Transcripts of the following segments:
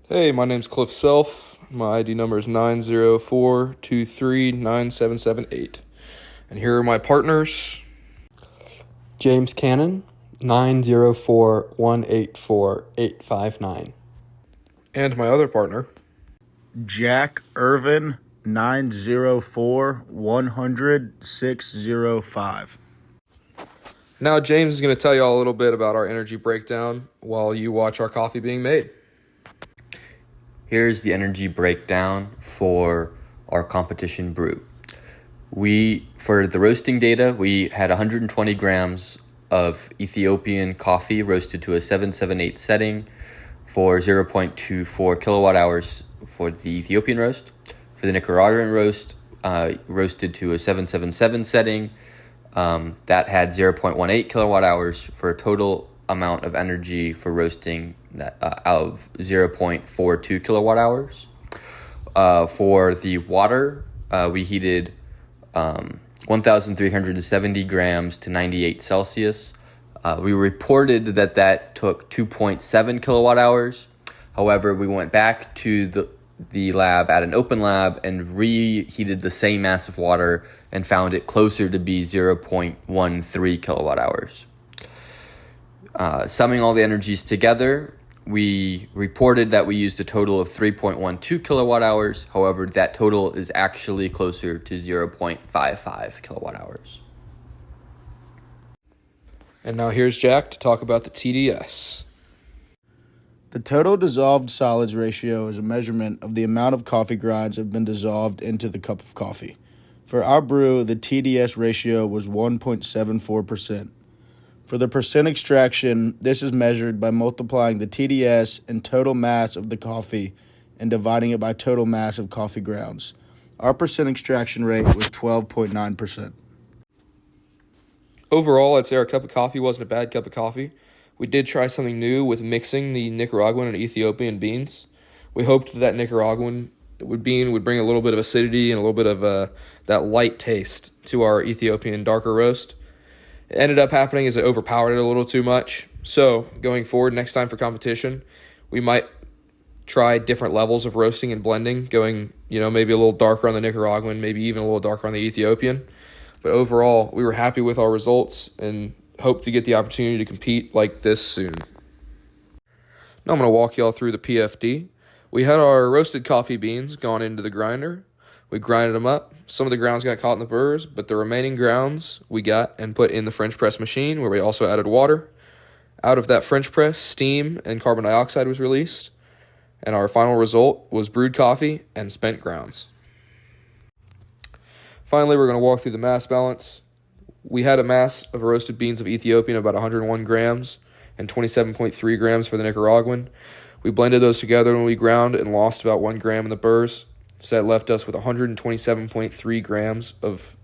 Hey, my name's Cliff Self. My ID number is 904239778. And here are my partners. James Cannon, 904184859. And my other partner. Jack Irvin, 904-100-605. Now, James is going to tell you all a little bit about our energy breakdown while you watch our coffee being made. Here's the energy breakdown for our competition brew. For the roasting data, we had 120 grams of Ethiopian coffee roasted to a 778 setting for 0.24 kilowatt hours for the Ethiopian roast. For the Nicaraguan roast, roasted to a 777 setting, that had 0.18 kilowatt hours for a total amount of energy for roasting of 0.42 kilowatt hours. For the water, we heated 1,370 grams to 98 Celsius. We reported that took 2.7 kilowatt hours. However, we went back to the lab at an open lab and reheated the same mass of water and found it closer to be 0.13 kilowatt hours. Summing all the energies together, we reported that we used a total of 3.12 kilowatt hours. However, that total is actually closer to 0.55 kilowatt hours. And now here's Jack to talk about the TDS. The total dissolved solids ratio is a measurement of the amount of coffee grinds have been dissolved into the cup of coffee. For our brew, the TDS ratio was 1.74%. For the percent extraction, this is measured by multiplying the TDS and total mass of the coffee and dividing it by total mass of coffee grounds. Our percent extraction rate was 12.9%. Overall, I'd say our cup of coffee wasn't a bad cup of coffee. We did try something new with mixing the Nicaraguan and Ethiopian beans. We hoped that Nicaraguan bean would bring a little bit of acidity and a little bit of that light taste to our Ethiopian darker roast. It ended up happening is it overpowered it a little too much. So going forward, next time for competition, we might try different levels of roasting and blending, going, maybe a little darker on the Nicaraguan, maybe even a little darker on the Ethiopian. But overall, we were happy with our results and hope to get the opportunity to compete like this soon. Now I'm going to walk y'all through the PFD. We had our roasted coffee beans gone into the grinder. We grinded them up. Some of the grounds got caught in the burrs, but the remaining grounds we got and put in the French press machine, where we also added water. Out of that French press, steam and carbon dioxide was released, and our final result was brewed coffee and spent grounds. Finally, we're going to walk through the mass balance. We had a mass of roasted beans of Ethiopian about 101 grams and 27.3 grams for the Nicaraguan. We blended those together when we ground and lost about 1 gram in the burrs. So that left us with 127.3 grams of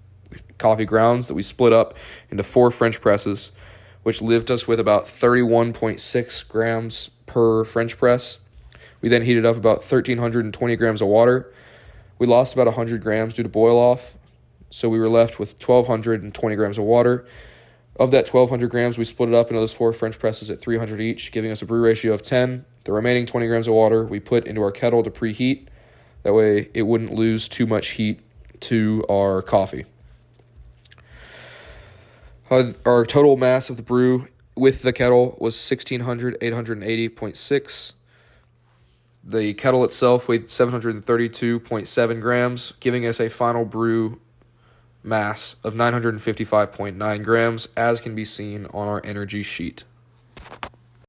coffee grounds that we split up into 4 French presses, which left us with about 31.6 grams per French press. We then heated up about 1,320 grams of water. We lost about 100 grams due to boil off, so we were left with 1,220 grams of water. Of that 1,200 grams, we split it up into those 4 French presses at 300 each, giving us a brew ratio of 10. The remaining 20 grams of water we put into our kettle to preheat. That way it wouldn't lose too much heat to our coffee. Our total mass of the brew with the kettle was 1,880.6. The kettle itself weighed 732.7 grams, giving us a final brew mass of 955.9 grams, as can be seen on our energy sheet.